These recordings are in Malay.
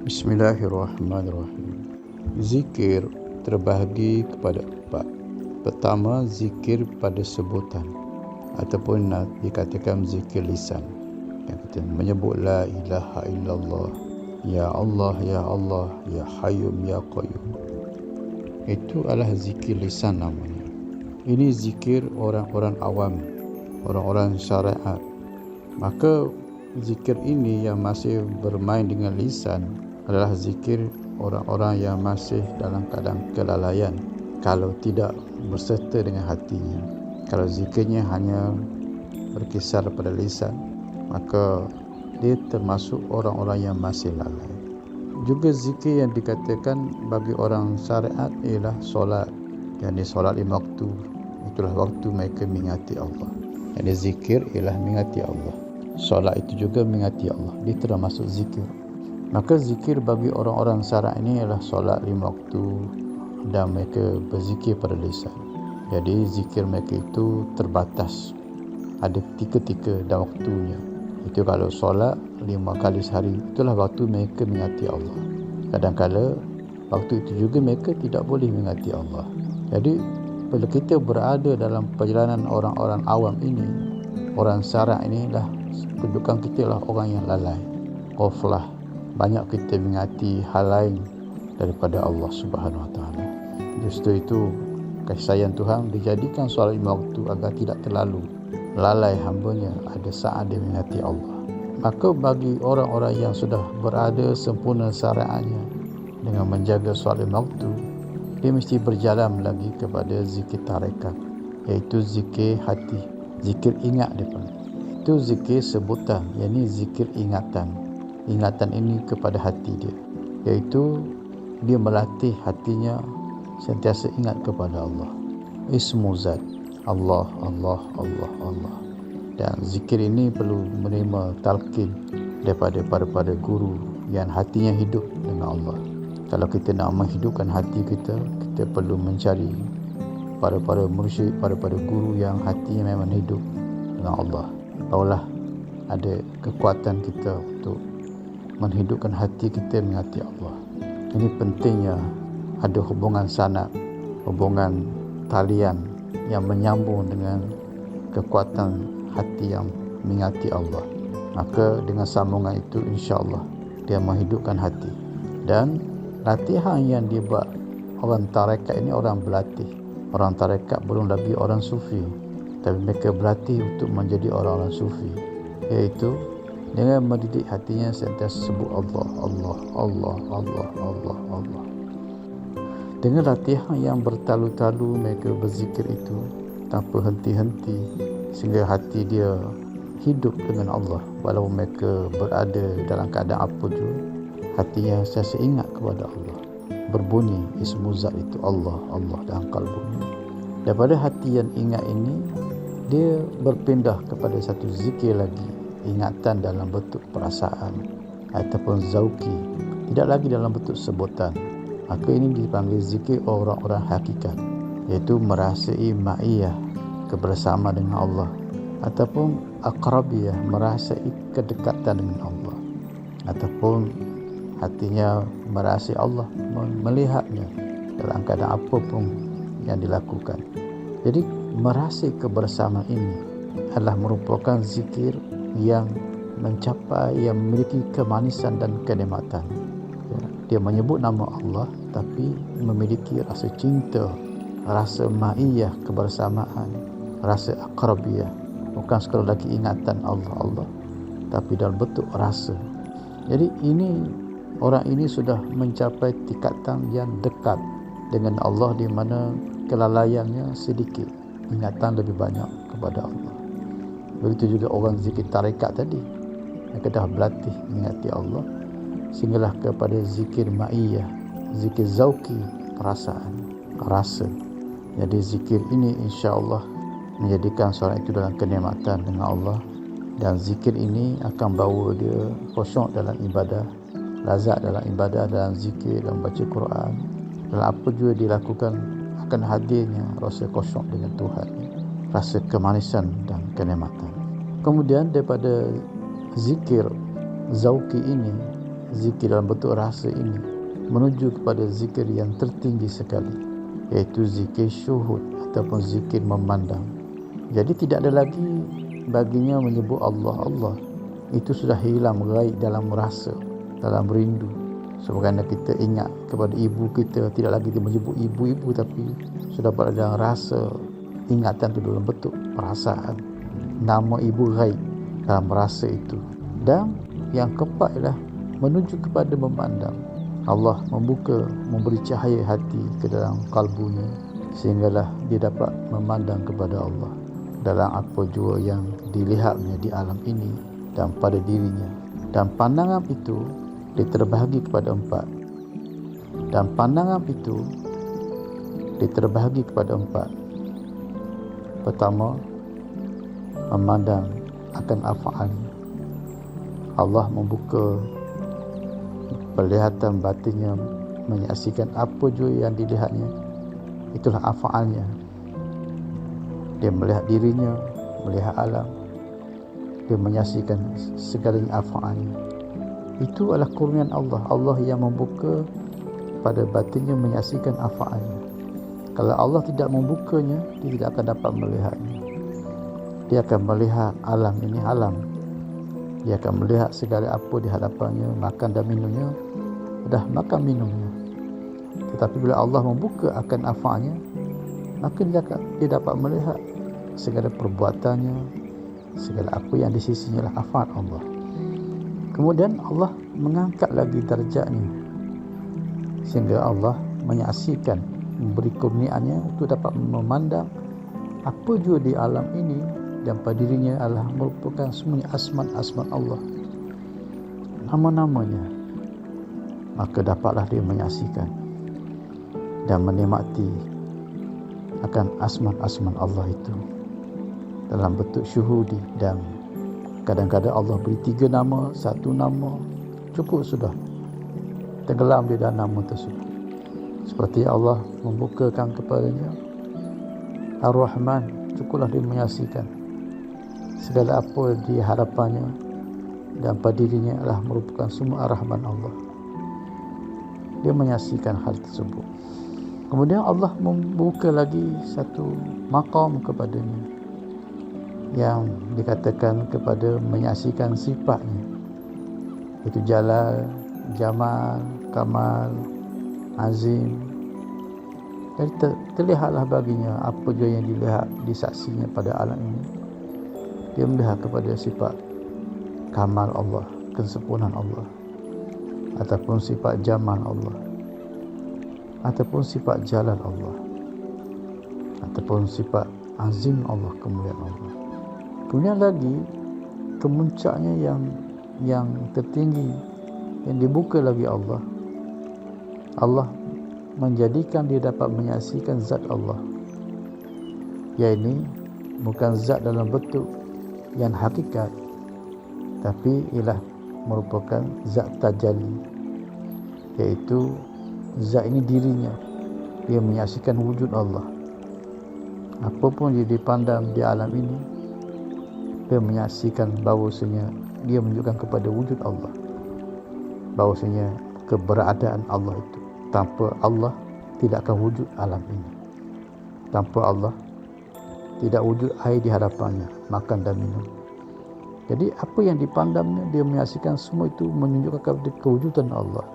Bismillahirrahmanirrahim. Zikir terbahagi kepada empat. Pertama, zikir pada sebutan ataupun dikatakan zikir lisan. Yang kita menyebut la ilaha illallah, ya Allah, ya Allah, ya Hayyum, ya Qayyum. Itu adalah zikir lisan namanya. Ini zikir orang-orang awam, orang-orang syariat. Maka zikir ini yang masih bermain dengan lisan adalah zikir orang-orang yang masih dalam keadaan kelalaian, kalau tidak berserta dengan hatinya. Kalau zikirnya hanya berkisar pada lisan, maka dia termasuk orang-orang yang masih lalai. Juga zikir yang dikatakan bagi orang syariat ialah solat. Yang solat 5 waktu, itulah waktu mereka mengingati Allah. Yang zikir ialah mengingati Allah. Solat itu juga mengingati Allah, dia termasuk zikir. Maka zikir bagi orang-orang syariat ini adalah solat 5 waktu dan mereka berzikir pada lisan. Jadi zikir mereka itu terbatas, ada ketika-ketika dan waktunya. Itu kalau solat 5 kali sehari, itulah waktu mereka mengingati Allah. Kadang-kadang waktu itu juga mereka tidak boleh mengingati Allah. Jadi bila kita berada dalam perjalanan orang-orang awam ini, orang syariat inilah kedudukan kita lah orang yang lalai, ghaflah. Banyak kita mengingati hal lain daripada Allah Subhanahu Wa Taala. Justru itu kasih sayang Tuhan dijadikan solat 5 waktu agar tidak terlalu lalai hambanya ada saat dia mengingati Allah. Maka bagi orang-orang yang sudah berada sempurna syariatnya dengan menjaga solat 5 waktu, dia mesti berjalan lagi kepada zikir tarekat, iaitu zikir hati, zikir ingat depan. Itu zikir sebutan, yakni zikir ingatan. Ingatan ini kepada hati dia, iaitu dia melatih hatinya sentiasa ingat kepada Allah. Ismu zat, Allah, Allah, Allah, Allah. Dan zikir ini perlu menerima talqin daripada para guru yang hatinya hidup dengan Allah. Kalau kita nak menghidupkan hati kita, kita perlu mencari para mursyid, para guru yang hatinya memang hidup dengan Allah. Barulah ada kekuatan kita untuk menghidupkan hati kita mengingati Allah. Ini pentingnya ada hubungan sanad, hubungan talian yang menyambung dengan kekuatan hati yang mengingati Allah. Maka dengan sambungan itu insya-Allah dia menghidupkan hati. Dan latihan yang dibuat orang tarekat ini orang berlatih. Orang tarekat belum lagi orang sufi, tapi mereka berlatih untuk menjadi orang-orang sufi, iaitu dengan mendidik hatinya sentiasa sebut Allah, Allah, Allah, Allah, Allah, Allah. Dengan latihan yang bertalu-talu mereka berzikir itu tanpa henti-henti, sehingga hati dia hidup dengan Allah. Walaupun mereka berada dalam keadaan apa juga, hatinya sentiasa ingat kepada Allah. Berbunyi ismu zat itu Allah, Allah dalam kalbunya. Daripada hati yang ingat ini, dia berpindah kepada satu zikir lagi, ingatan dalam bentuk perasaan ataupun zauki, tidak lagi dalam bentuk sebutan. Maka ini dipanggil zikir orang-orang hakikat, iaitu merasai ma'iyah, kebersamaan dengan Allah, ataupun aqrabiyah, merasai kedekatan dengan Allah, ataupun hatinya merasai Allah, melihatnya dalam keadaan apapun yang dilakukan. Jadi merasai kebersamaan ini adalah merupakan zikir yang mencapai, yang memiliki kemanisan dan kenikmatan. Dia menyebut nama Allah tapi memiliki rasa cinta, rasa ma'iyah, kebersamaan, rasa aqrabiyah. Bukan sekadar lagi ingatan Allah, tapi dalam bentuk rasa. Jadi ini orang ini sudah mencapai tingkatan yang dekat dengan Allah, di mana kelalaiannya sedikit, ingatan lebih banyak kepada Allah. Begitu juga orang zikir tarekat tadi, mereka dah berlatih mengingati Allah sehinggalah kepada zikir ma'iyah, zikir zauki, perasaan, rasa. Jadi zikir ini insya-Allah menjadikan seorang itu dalam kenikmatan dengan Allah, dan zikir ini akan bawa dia khusyuk dalam ibadah, lazat dalam ibadah, dalam zikir, dalam baca Quran, dalam apa juga dilakukan akan hadirnya rasa khusyuk dengan Tuhan, rasa kemanisan dan kenikmatan. Kemudian daripada zikir zauki ini, zikir dalam bentuk rasa ini menuju kepada zikir yang tertinggi sekali, iaitu zikir syuhud ataupun zikir memandang. Jadi tidak ada lagi baginya menyebut Allah, Allah. Itu sudah hilang raih dalam rasa, dalam rindu. Sebagaimana kita ingat kepada ibu kita, tidak lagi dia menyebut ibu-ibu, tapi sudah berada dalam rasa, ingatan itu dalam bentuk perasaan. Nama ibu raih dalam rasa itu. Dan yang keempat ialah menuju kepada memandang. Allah membuka, memberi cahaya hati ke dalam kalbunya, sehinggalah dia dapat memandang kepada Allah dalam apa jua yang dilihatnya di alam ini dan pada dirinya. Dan pandangan itu dia terbahagi kepada empat. Dan pandangan itu dia terbahagi kepada empat. Pertama, memandang akan af'alnya. Allah membuka penglihatan batinnya, menyaksikan apa jua yang dilihatnya. Itulah af'alnya. Dia melihat dirinya, melihat alam. Dia menyaksikan segalanya af'alnya. Itu adalah kurniaan Allah. Allah yang membuka pada batinnya, menyaksikan af'alnya. Kalau Allah tidak membukanya, dia tidak akan dapat melihatnya. Dia akan melihat alam ini alam. Dia akan melihat segala apa di hadapannya, makan dan minumnya, dah makan minumnya. Tetapi bila Allah membuka akan af'alnya, maka dia dapat melihat segala perbuatannya, segala apa yang di sisinya lah af'al Allah. Kemudian Allah mengangkat lagi darjatnya, sehingga Allah menyaksikan, memberi kurniaannya untuk dapat memandang apa jua di alam ini dan pada dirinya adalah merupakan semuanya asma-asma Allah, nama-namanya. Maka dapatlah dia menyaksikan dan menikmati akan asma-asma Allah itu dalam bentuk syuhudi. Dan kadang-kadang Allah beri 3 nama, 1 nama cukup sudah, tenggelam di dalam nama tersebut. Seperti Allah membukakan kepadanya Ar-Rahman, cukuplah dia menyaksikan segala apa di hadapannya dan pada dirinya adalah merupakan semua Ar-Rahman Allah. Dia menyaksikan hal tersebut. Kemudian Allah membuka lagi satu maqam kepadanya, yang dikatakan kepada menyaksikan sifatnya, itu Jalal, Jamal, Kamal, Azim. Jadi terlihatlah baginya apa jua yang dilihat, disaksinya pada alam ini. Dia melihat kepada sifat Kamal Allah, kesempurnaan Allah, ataupun sifat Jamal Allah, ataupun sifat Jalal Allah, ataupun sifat Azim Allah, kemuliaan Allah. Kemudian lagi kemuncaknya yang tertinggi yang dibuka lagi Allah. Allah menjadikan dia dapat menyaksikan zat Allah. Iaitu bukan zat dalam bentuk yang hakikat, tapi ialah merupakan zat tajalli, iaitu zat ini dirinya. Dia menyaksikan wujud Allah. Apapun yang dipandang di alam ini, dia menyaksikan bahawasanya dia menunjukkan kepada wujud Allah, bahawasanya keberadaan Allah itu. Tanpa Allah tidak akan wujud alam ini. Tanpa Allah tidak wujud air di hadapannya, makan dan minum. Jadi apa yang dipandangnya, dia menyaksikan semua itu menunjukkan kepada kewujudan Allah.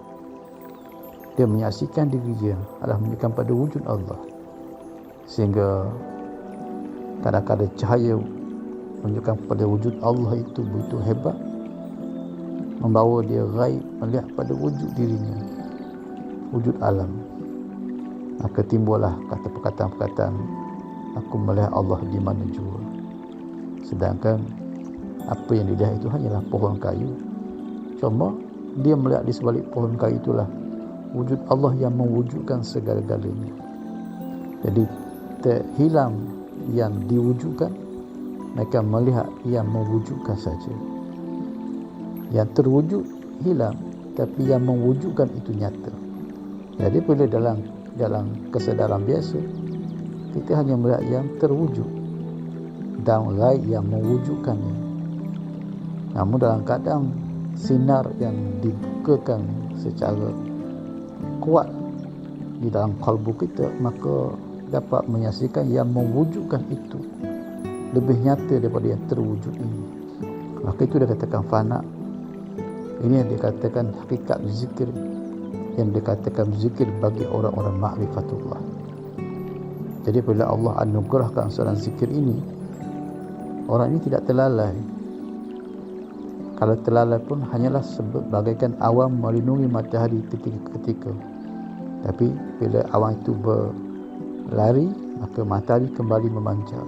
Dia menyaksikan diri dia adalah menunjukkan pada wujud Allah. Sehingga kadang-kadang cahaya menunjukkan pada wujud Allah itu begitu hebat, membawa dia raih melihat pada wujud dirinya, wujud alam. Maka timbullah kata perkataan-perkataan, aku melihat Allah di mana jua. Sedangkan apa yang dilihat itu hanyalah pohon kayu. Cuma dia melihat di sebalik pohon kayu itulah wujud Allah yang mewujudkan segala-galanya. Jadi terhilang yang diwujudkan, mereka melihat yang mewujudkan saja. Yang terwujud hilang, tapi yang mewujudkan itu nyata. Jadi bila dalam kesedaran biasa, kita hanya melihat yang terwujud dan raih yang mewujudkannya. Namun dalam keadaan sinar yang dibukakan secara kuat di dalam kalbu kita, maka dapat menyaksikan yang mewujudkan itu lebih nyata daripada yang terwujud ini. Maka itu dikatakan fana. Ini yang dikatakan hakikat zikir, yang dikatakan zikir bagi orang-orang ma'rifatullah. Jadi bila Allah anugerahkan seorang zikir ini, orang ini tidak terlalai. Kalau terlalai pun hanyalah bagaikan awan melindungi matahari ketika-ketika. Tapi bila awan itu berlari, maka matahari kembali memancar.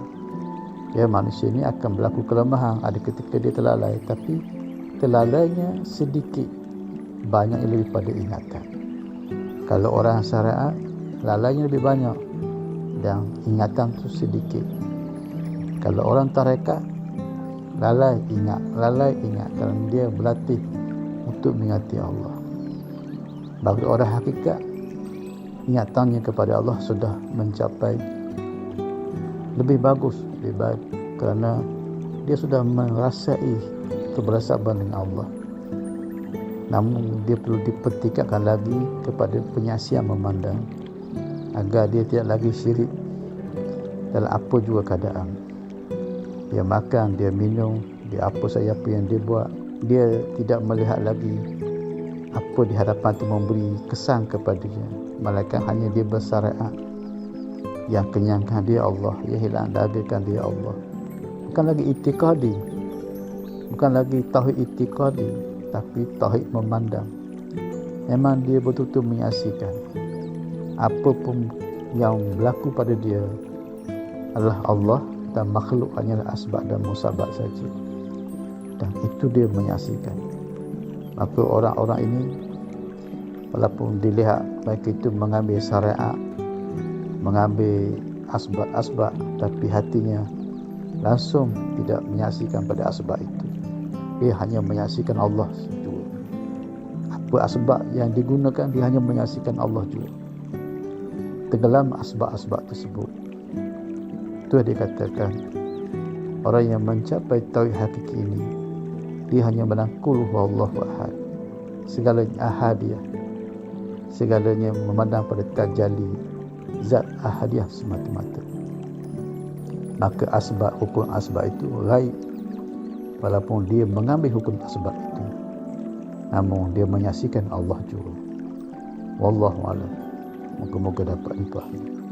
Ya, manusia ini akan berlaku kelemahan. Ada ketika dia terlalai, tapi terlalainya sedikit, banyak yang lebih pada ingatan. Kalau orang syariat, lalainya lebih banyak dan ingatan tu sedikit. Kalau orang tarekat, lalai ingat kerana dia berlatih untuk mengingati Allah. Bagi orang hakikat, ingatannya kepada Allah sudah mencapai lebih bagus, lebih baik, kerana dia sudah merasai kebersamaan dengan Allah. Namun dia perlu dipertingkatkan lagi kepada penyaksian memandang, agar dia tidak lagi syirik dalam apa juga keadaan. Dia makan, dia minum, dia apa saja apa yang dia buat, dia tidak melihat lagi apa di hadapan itu memberi kesan kepadanya, melainkan hanya dia bersyariat. Yang kenyangkan dia Allah, yang hilang dagakan dia Allah. Bukan lagi itikadi, bukan lagi tauhid itikadi, tapi tauhid memandang. Memang dia betul-betul menyaksikan apa pun yang berlaku pada dia adalah Allah, dan makhluk hanyalah asbab dan musabab saja. Dan itu dia menyaksikan. Maka orang-orang ini, walaupun dilihat baik itu mengambil syariat, mengambil asbab-asbab, tapi hatinya langsung tidak menyaksikan pada asbab itu. Dia hanya menyaksikan Allah juga. Apa asbab yang digunakan, dia hanya menyaksikan Allah juga. Tenggelam asbab-asbab tersebut. Itu yang dikatakan orang yang mencapai tauhid hakiki ini, dia hanya menangkul Allahu ahad, segalanya ahadiyah, segalanya memandang pada tajalli zat ahadiyah semata-mata. Maka asbab, hukum asbab itu ghaib, walaupun dia mengambil hukum asbab itu, namun dia menyaksikan Allah juga. Wallahu a'lam. Moga-moga dapat dipahami.